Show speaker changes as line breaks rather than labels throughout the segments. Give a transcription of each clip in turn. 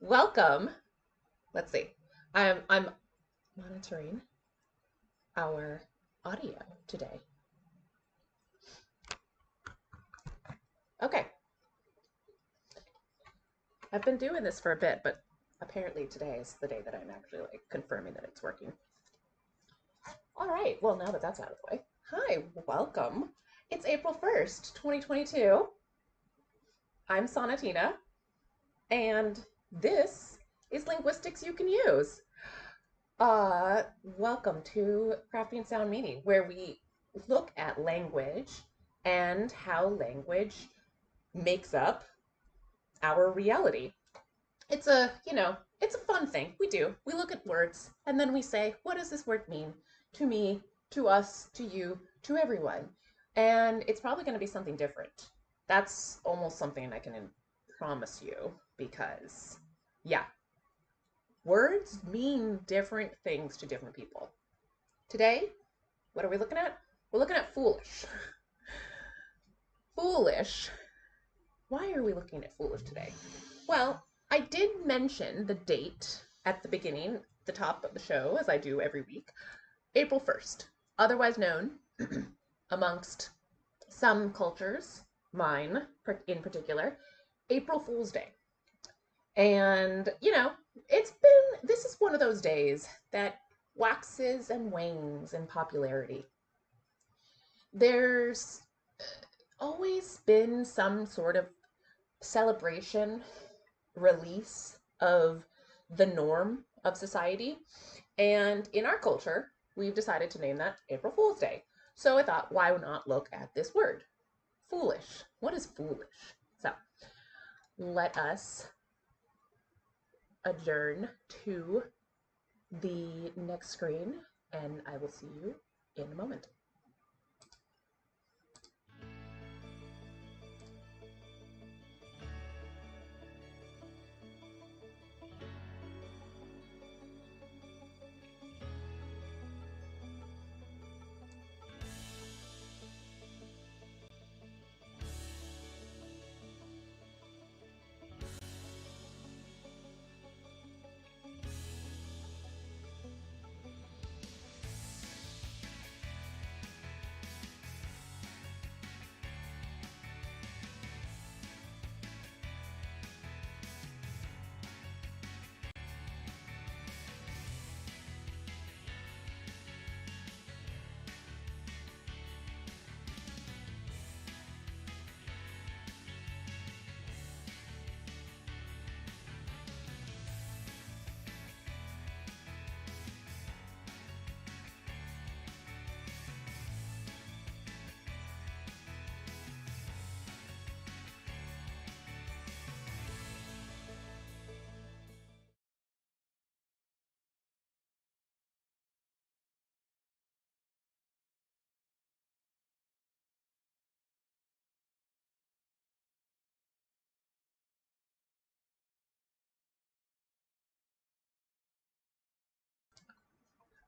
Welcome. Let's see. I'm monitoring our audio today. Okay. I've been doing this for a bit, but apparently today is the day that I'm actually confirming that it's working. All right. Well, now that that's out of the way. Hi, welcome. It's April 1st, 2022. I'm Sonatina, and this is Linguistics You Can Use. Welcome to Crafting Sound Meaning, where we look at language and how language makes up our reality. It's a fun thing. We do. We look at words and then we say, what does this word mean to me, to us, to you, to everyone? And it's probably going to be something different. That's almost something I can promise you because, yeah, words mean different things to different people. Today, what are we looking at? We're looking at foolish. Foolish. Why are we looking at foolish today? Well, I did mention the date at the beginning, the top of the show, as I do every week, April 1st, otherwise known amongst some cultures, mine in particular, April Fool's Day. And, this is one of those days that waxes and wanes in popularity. There's always been some sort of celebration, release of the norm of society. And in our culture, we've decided to name that April Fool's Day. So I thought, why not look at this word? Foolish. What is foolish? So let us adjourn to the next screen, and I will see you in a moment.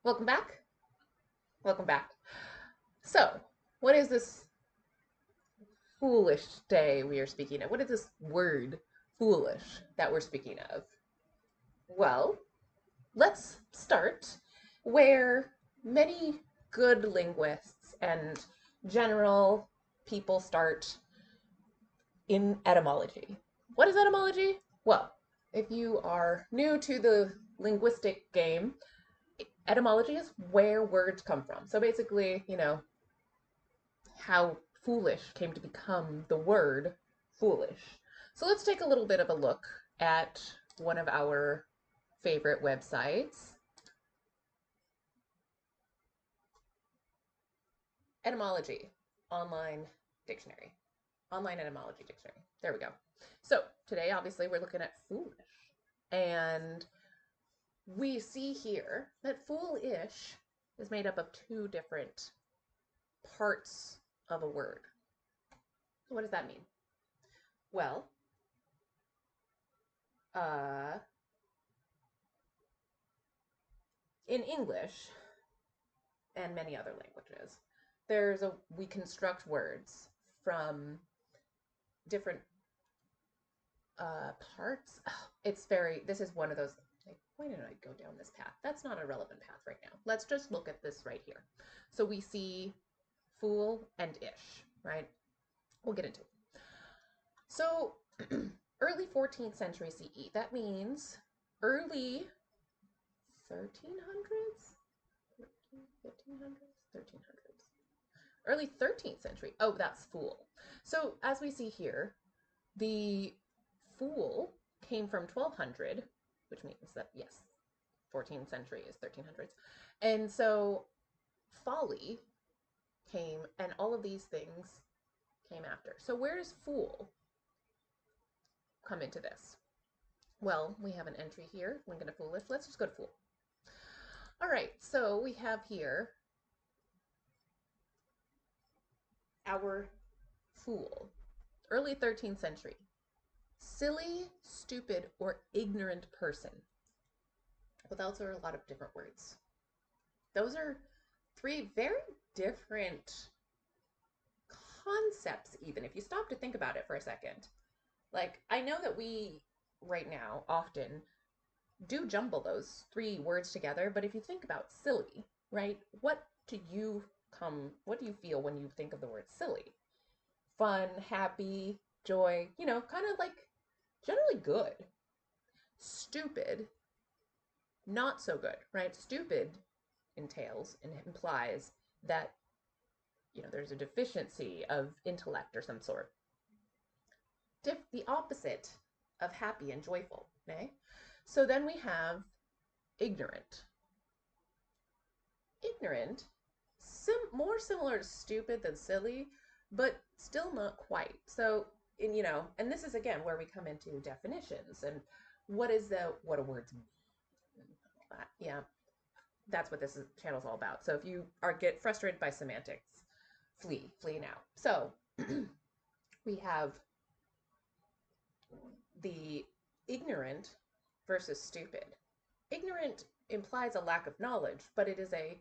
Welcome back. Welcome back. So, what is this foolish day we are speaking of? What is this word, foolish, that we're speaking of? Well, let's start where many good linguists and general people start in etymology. What is etymology? Well, if you are new to the linguistic game, etymology is where words come from. So basically, how foolish came to become the word foolish. So let's take a little bit of a look at one of our favorite websites, Etymology Online Dictionary. Online Etymology Dictionary. There we go. So today, obviously, we're looking at foolish. And we see here that foolish is made up of two different parts of a word. What does that mean? Well, in English and many other languages, we construct words from different parts. this is one of those, like, why didn't I go down this path? That's not a relevant path right now. Let's just look at this right here. So we see fool and ish, right? We'll get into it. So early 14th century CE, that means early 1300s, 1500s, 1300s, early 13th century. Oh, that's fool. So as we see here, the fool came from 1200, which means that, yes, 14th century is 1300s. And so folly came, and all of these things came after. So where does fool come into this? Well, we have an entry here, Lincoln to foolish. Let's just go to fool. All right, so we have here our fool, early 13th century. Silly, stupid, or ignorant person. Well, those are a lot of different words. Those are three very different concepts, even if you stop to think about it for a second. Like, I know that we right now often do jumble those three words together, but if you think about silly, right, what do you feel when you think of the word silly? Fun, happy, joy, kind of like generally good. Stupid, not so good, right? Stupid entails and implies that there's a deficiency of intellect or some sort. The opposite of happy and joyful, okay? So then we have ignorant. Ignorant, more similar to stupid than silly, but still not quite. So, and this is again where we come into definitions and what do words mean? Yeah, that's what this channel is all about. So if you get frustrated by semantics, flee now. So we have the ignorant versus stupid. Ignorant implies a lack of knowledge, but it is a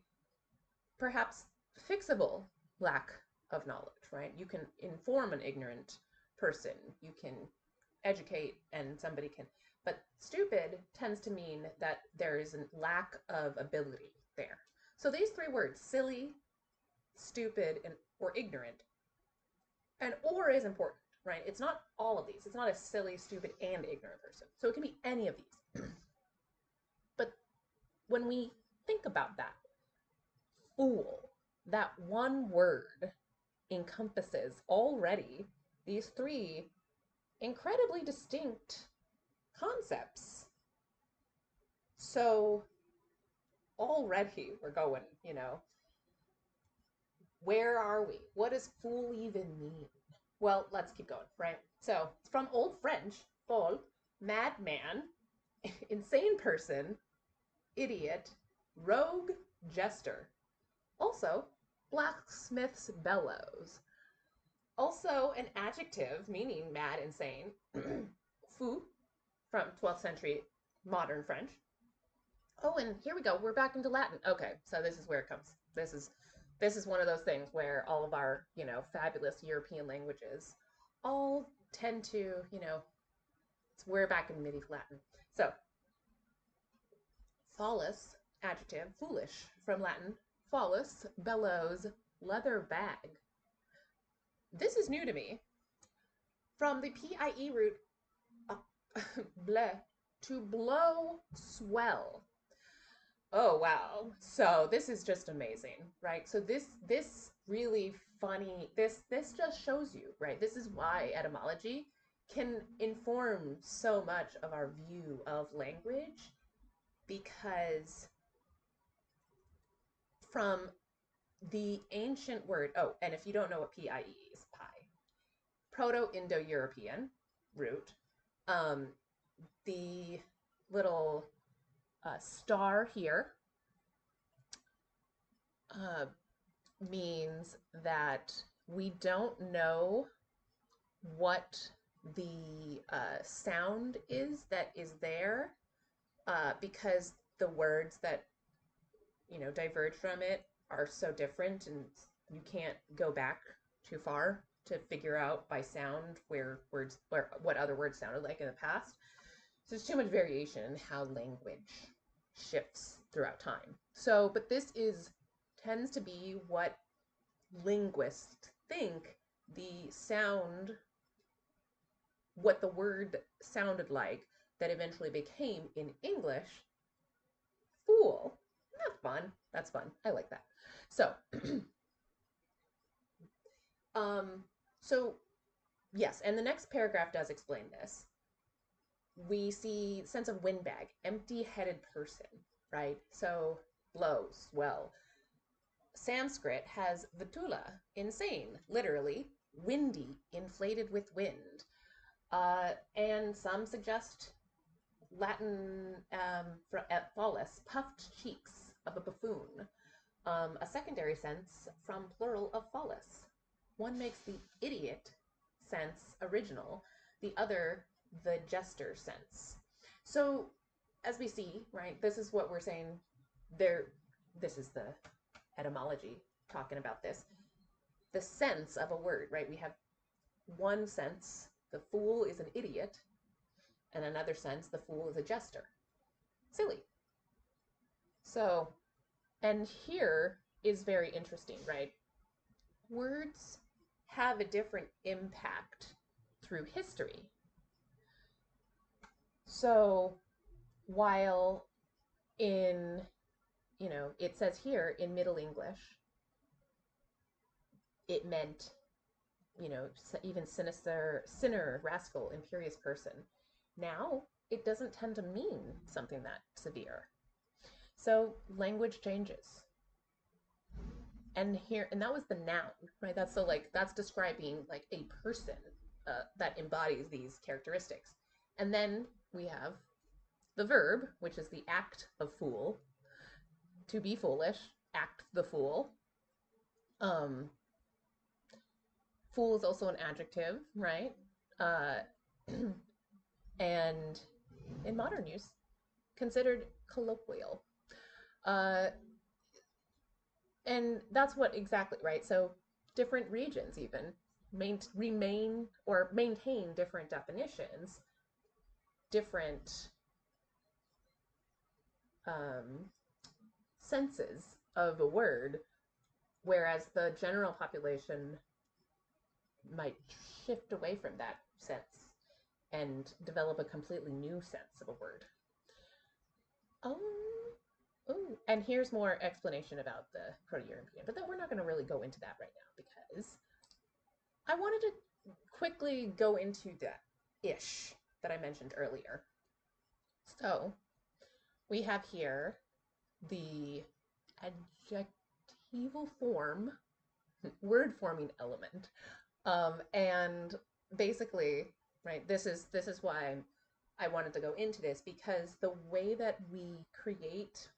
perhaps fixable lack of knowledge, right? You can inform an ignorant person, you can educate, and somebody can. But stupid tends to mean that there is a lack of ability there. So these three words, silly, stupid, or ignorant, and or is important, right? It's not all of these. It's not a silly, stupid, and ignorant person. So it can be any of these. But when we think about that, fool, that one word encompasses already these three incredibly distinct concepts. So already we're going, where are we? What does fool even mean? Well, let's keep going, right? So it's from Old French, fool, madman, insane person, idiot, rogue, jester. Also, blacksmith's bellows. Also, an adjective meaning mad, insane. Fou, from 12th century modern French. Oh, and here we go. We're back into Latin. Okay, so this is where it comes. This is one of those things where all of our, fabulous European languages all tend to, we're back in medieval Latin. So, phallus, adjective, foolish, from Latin, phallus, bellows, leather bag. This is new to me. From the PIE root, bleh, to blow, swell. Oh wow. So this is just amazing, right? So this really funny, this just shows you, right? This is why etymology can inform so much of our view of language, because from the ancient word, oh, and if you don't know what PIE is, Proto-Indo-European root, the little star here means that we don't know what the sound is that is there, because the words that diverge from it are so different, and you can't go back too far to figure out by sound where words or what other words sounded like in the past. So there's too much variation in how language shifts throughout time. So, but this tends to be what linguists think the sound, what the word sounded like that eventually became in English, fool. That's fun. That's fun. I like that. So, um, so yes, and the next paragraph does explain this. We see sense of windbag, empty-headed person, right? So blows. Well, Sanskrit has vatula, insane, literally windy, inflated with wind. And some suggest Latin phallus, puffed cheeks of a buffoon. A secondary sense from plural of phallus. One makes the idiot sense original, the other the jester sense. So, as we see, right, this is what we're saying there. This is the etymology talking about this. The sense of a word, right? We have one sense, the fool is an idiot, and another sense, the fool is a jester. Silly. So, and here is very interesting, right? Words have a different impact through history. So, while in, it says here in Middle English, it meant, even sinister, sinner, rascal, imperious person. Now, it doesn't tend to mean something that severe. So, language changes. And that was the noun, right? That's describing like a person that embodies these characteristics. And then we have the verb, which is the act of fool, to be foolish, act the fool. Fool is also an adjective, right? Uh, and in modern use, considered colloquial. Uh, and that's what exactly, right? So different regions even remain or maintain different definitions, different senses of a word, whereas the general population might shift away from that sense and develop a completely new sense of a word. Oh, and here's more explanation about the Proto-European, but then we're not going to really go into that right now because I wanted to quickly go into the ish that I mentioned earlier. So we have here the adjectival form, word forming element. And basically, right, this is why I wanted to go into this, because the way that we create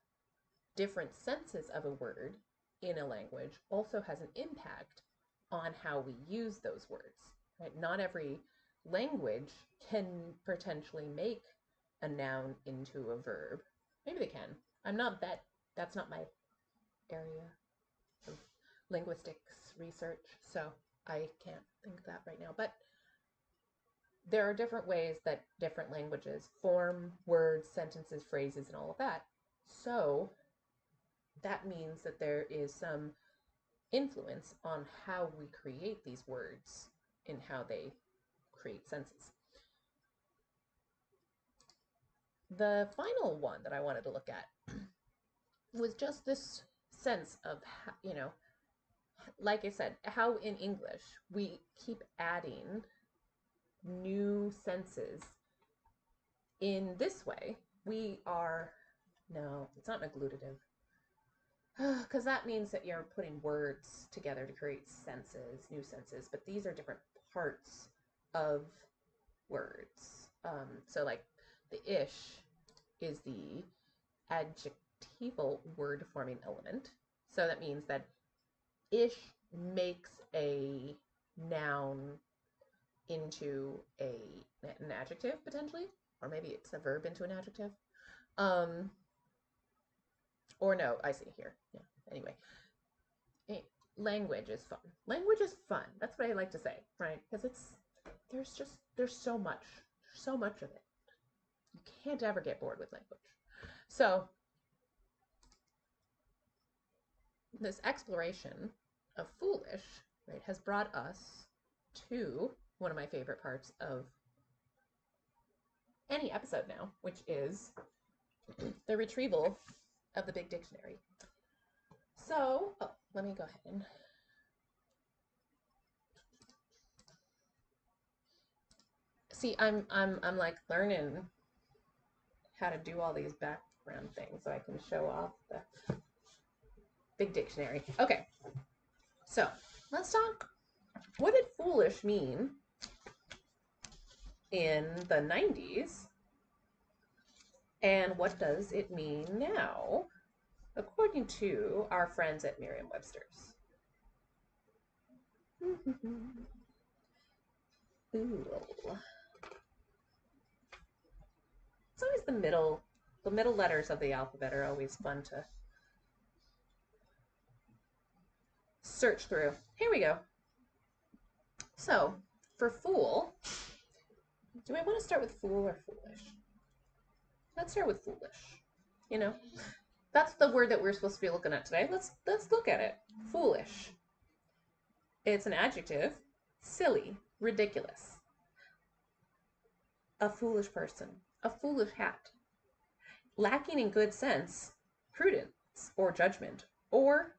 different senses of a word in a language also has an impact on how we use those words. Right? Not every language can potentially make a noun into a verb. Maybe they can. That's not my area of linguistics research, so I can't think of that right now. But there are different ways that different languages form words, sentences, phrases, and all of that. So that means that there is some influence on how we create these words and how they create senses. The final one that I wanted to look at was just this sense of, like I said, how in English we keep adding new senses in this way. No, it's not an agglutinative. Because that means that you're putting words together to create senses, new senses, but these are different parts of words. So like the ish is the adjectival word forming element. So that means that ish makes a noun into an adjective potentially, or maybe it's a verb into an adjective. Or no, I see here. Yeah. Anyway, language is fun. Language is fun. That's what I like to say, right? Because there's so much of it. You can't ever get bored with language. So this exploration of foolish, right, has brought us to one of my favorite parts of any episode now, which is the retrieval of the big dictionary. So, let me go ahead and see. I'm like learning how to do all these background things so I can show off the big dictionary. Okay, so let's talk. What did foolish mean in the 90s? And what does it mean now, according to our friends at Merriam-Webster's? Ooh. It's always the middle letters of the alphabet are always fun to search through. Here we go. So, for fool, do I want to start with fool or foolish? Let's start with foolish. You know, that's the word that we're supposed to be looking at today. Let's look at it. Foolish. It's an adjective. Silly, ridiculous. A foolish person, a foolish hat. Lacking in good sense, prudence, or judgment, or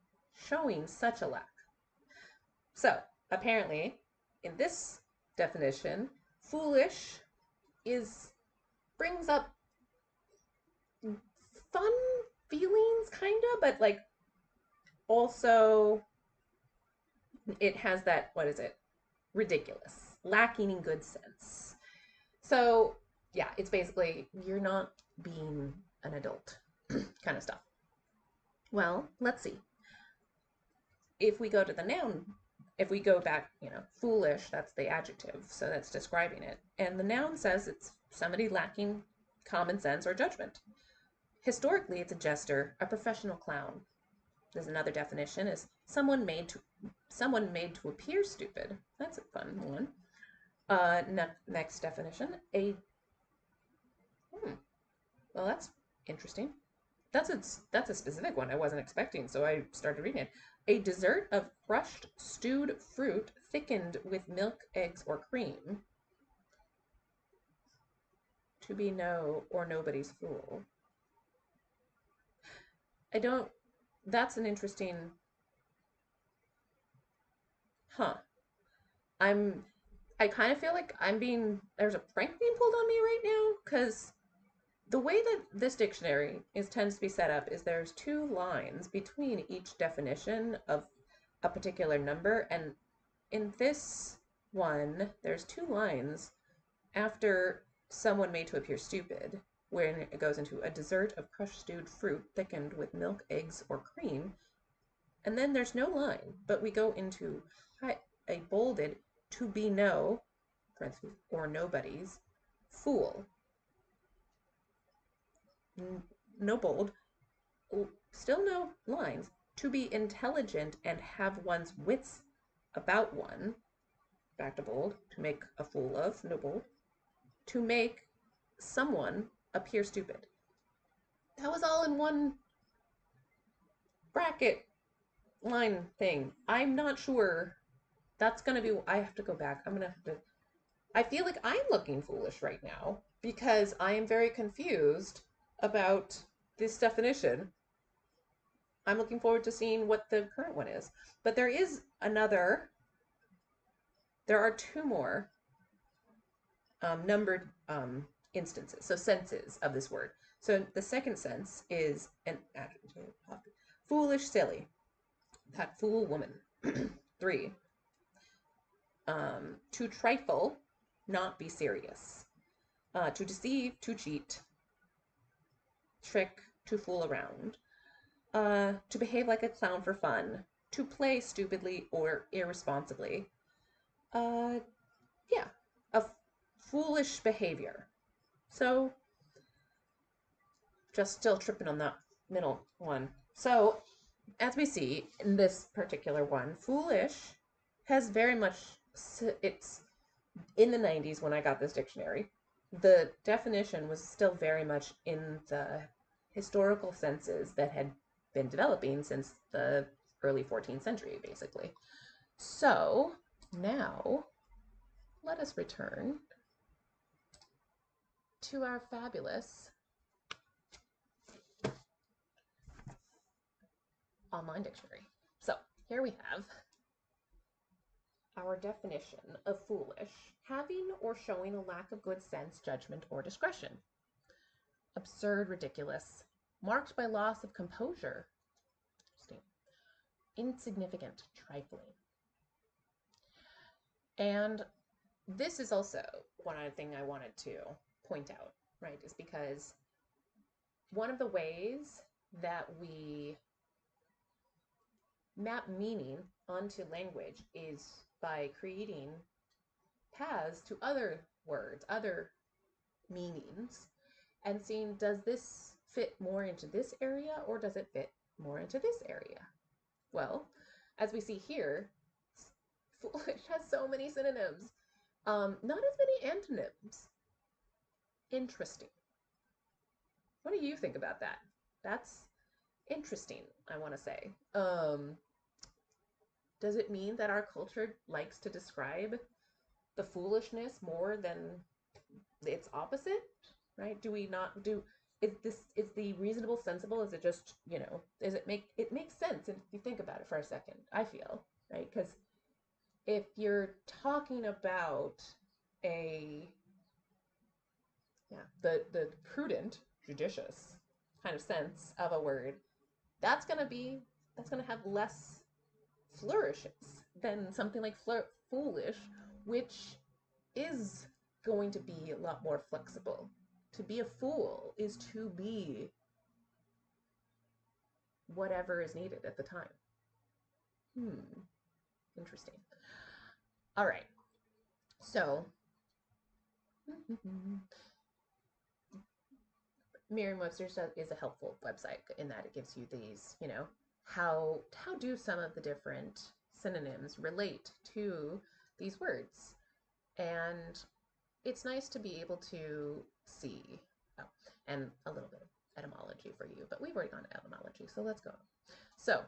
showing such a lack. So, apparently, in this definition, foolish brings up fun feelings, kind of, but like also it has that, what is it? Ridiculous, lacking in good sense. So, yeah, it's basically you're not being an adult kind of stuff. Well, let's see. If we go to the noun, if we go back, foolish, that's the adjective, so that's describing it. And the noun says it's somebody lacking common sense or judgment. Historically, it's a jester, a professional clown. There's another definition is someone made to appear stupid. That's a fun one. Next definition, well, that's interesting. That's a specific one I wasn't expecting, so I started reading it. A dessert of crushed stewed fruit thickened with milk, eggs, or cream. To be no or nobody's fool. That's an interesting, I kind of feel like there's a prank being pulled on me right now, because the way that this dictionary tends to be set up is there's two lines between each definition of a particular number, and in this one, there's two lines after someone made to appear stupid, when it goes into a dessert of crushed stewed fruit thickened with milk, eggs, or cream, and then there's no line, but we go into a bolded to be no, or nobody's, fool. No bold, still no lines. To be intelligent and have one's wits about one, back to bold. To make a fool of, no bold. To make someone appear stupid. That was all in one bracket line thing. I'm not sure. That's gonna be, I have to go back. I feel like I'm looking foolish right now because I am very confused about this definition. I'm looking forward to seeing what the current one is. But there are two more numbered instances, so senses of this word. So the second sense is an adjective. Foolish, silly. That fool woman. 3. To trifle, not be serious. To deceive, to cheat. Trick, to fool around. To behave like a clown for fun. To play stupidly or irresponsibly. Yeah, a foolish behavior. So, just still tripping on that middle one. So, as we see in this particular one, foolish has very much, it's in the 90s when I got this dictionary. the definition was still very much in the historical senses that had been developing since the early 14th century, basically. So now let us return to our fabulous online dictionary. So here we have our definition of foolish: having or showing a lack of good sense, judgment, or discretion. Absurd, ridiculous, marked by loss of composure. Insignificant, trifling. And this is also one other thing I wanted to point out, right, is because one of the ways that we map meaning onto language is by creating paths to other words, other meanings, and seeing, does this fit more into this area or does it fit more into this area? Well, as we see here, foolish has so many synonyms, not as many antonyms. Interesting. What do you think about that? That's interesting, I want to say. Does it mean that our culture likes to describe the foolishness more than its opposite? Right? Do we not do? Is the reasonable sensible? Is it just, does it makes sense if you think about it for a second? I feel, right? Because if you're talking about the prudent, judicious kind of sense of a word, that's gonna have less flourishes than something like foolish, which is going to be a lot more flexible. To be a fool is to be whatever is needed at the time. Interesting. All right. So, Merriam-Webster is a helpful website in that it gives you these, how do some of the different synonyms relate to these words? And it's nice to be able to see, and a little bit of etymology for you, but we've already gone to etymology, so let's go. So,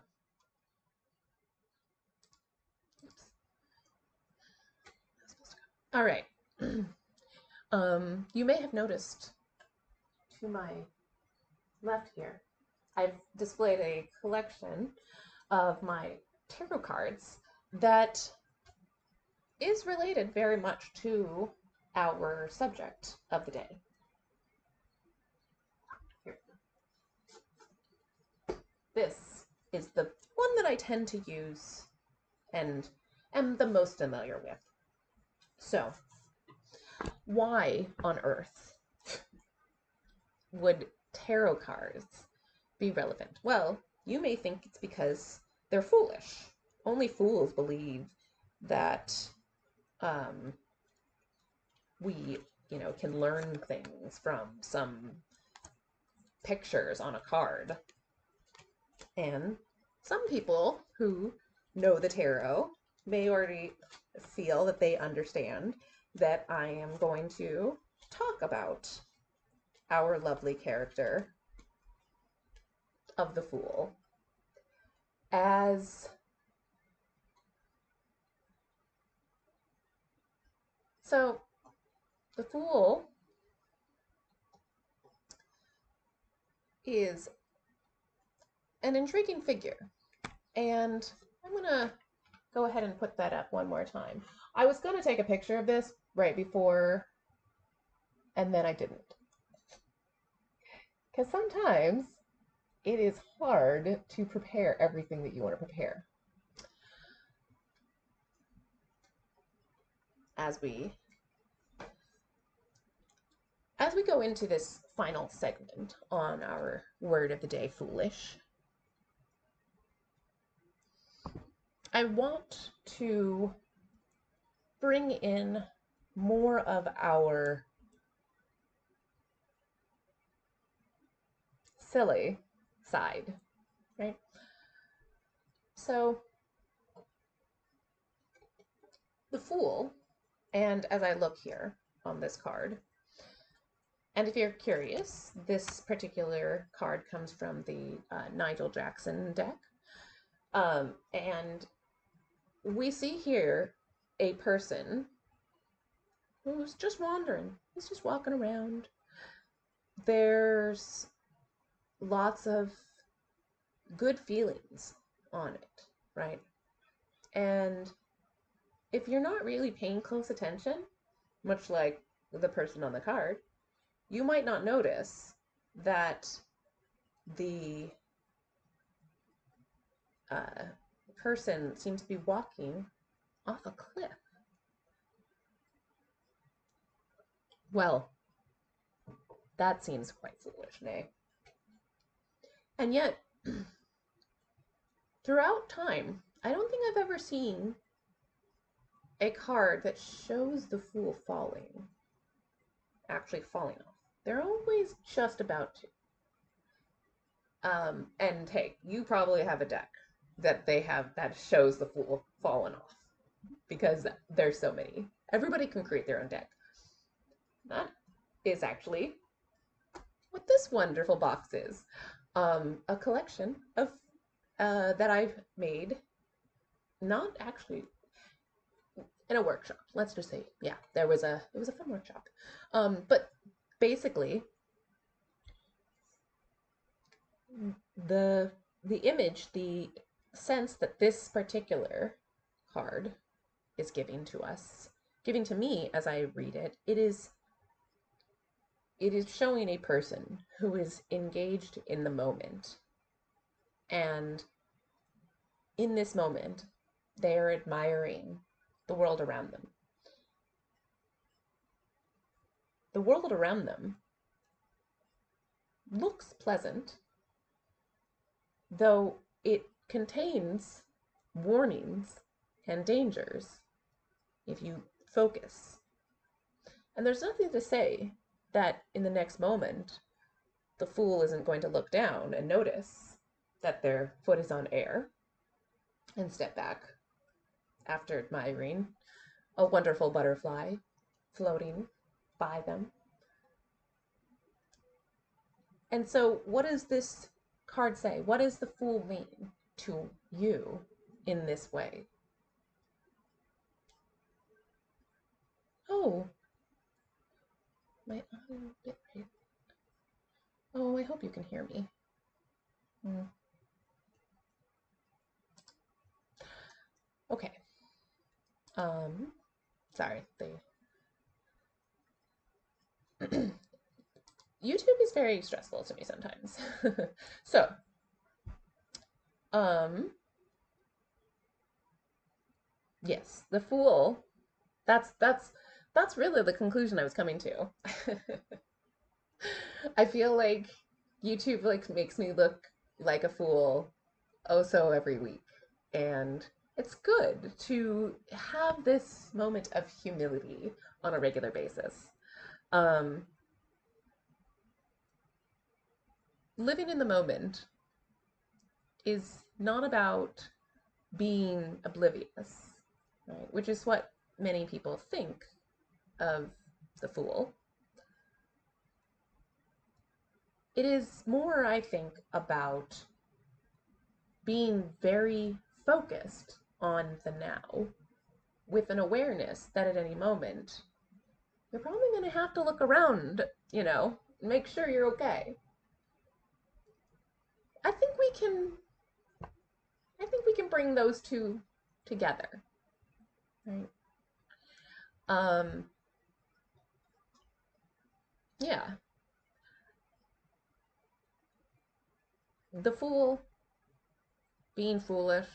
all right. You may have noticed to my left here, I've displayed a collection of my tarot cards that is related very much to our subject of the day. Here. This is the one that I tend to use and am the most familiar with. So, why on earth would tarot cards be relevant? Well, you may think it's because they're foolish. Only fools believe that we, can learn things from some pictures on a card. And some people who know the tarot may already feel that they understand that I am going to talk about our lovely character of the Fool as so the Fool is an intriguing figure, and I'm gonna go ahead and put that up one more time. I was gonna take a picture of this right before, and then I didn't, because sometimes it is hard to prepare everything that you want to prepare. As we go into this final segment on our word of the day, foolish, I want to bring in more of our silly side, right? So the Fool, and as I look here on this card, And if you're curious, this particular card comes from the Nigel Jackson deck. And we see here a person who's just wandering. He's just walking around. There's lots of good feelings on it, right? And if you're not really paying close attention, much like the person on the card, you might not notice that the person seems to be walking off a cliff. Well, that seems quite foolish, nay? And yet, throughout time, I don't think I've ever seen a card that shows the fool actually falling off. They're always just about to. And hey, you probably have a deck that that shows the fool falling off, because there's so many. Everybody can create their own deck. That is actually what this wonderful box is. A collection of that I've made, not actually in a workshop. Let's just say, yeah, it was a fun workshop. But basically, the image, the sense that this particular card is giving to us, giving to me as I read it, it is showing a person who is engaged in the moment. And in this moment, they are admiring the world around them. The world around them looks pleasant, though it contains warnings and dangers if you focus. And there's nothing to say that in the next moment, the fool isn't going to look down and notice that their foot is on air and step back after admiring a wonderful butterfly floating by them. And so what does this card say? What does the fool mean to you in this way? Oh, my audio bit rate. Oh, I hope you can hear me. Okay. Sorry. YouTube is very stressful to me sometimes. So, yes, the fool. That's really the conclusion I was coming to. I feel like YouTube makes me look like a fool oh so every week, and it's good to have this moment of humility on a regular basis. Living in the moment is not about being oblivious, right? Which is what many people think of the fool. It is more, I think, about being very focused on the now, with an awareness that at any moment, you're probably going to have to look around, make sure you're okay. I think we can bring those two together, right? Yeah. The fool being foolish,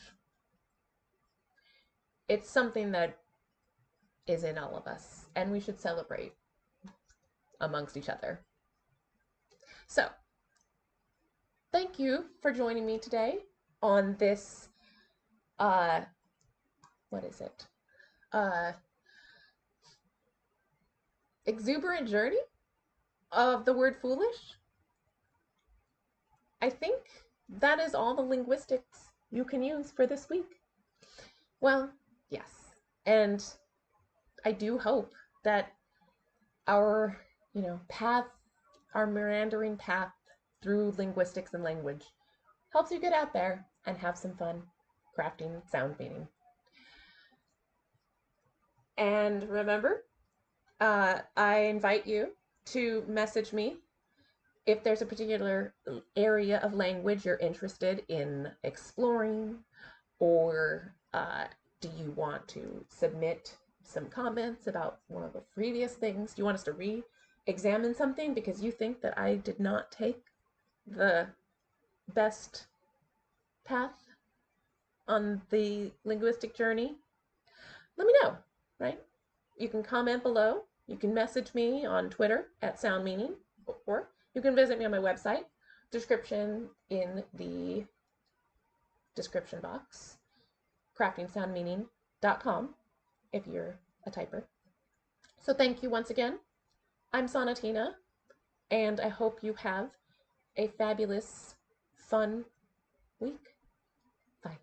it's something that is in all of us, and we should celebrate amongst each other. So, thank you for joining me today on this, what is it? Exuberant journey of the word foolish. I think that is all the linguistics you can use for this week. Well, yes. And I do hope that our, path our meandering path through linguistics and language helps you get out there and have some fun crafting sound meaning. And remember, I invite you to message me if there's a particular area of language you're interested in exploring, or do you want to submit some comments about one of the previous things? Do you want us to re-examine something because you think that I did not take the best path on the linguistic journey? Let me know, right? You can comment below. You can message me on Twitter at SoundMeaning, or you can visit me on my website, description in the description box, craftingsoundmeaning.com, if you're a typer. So thank you once again. I'm Sonatina, and I hope you have a fabulous, fun week. Bye.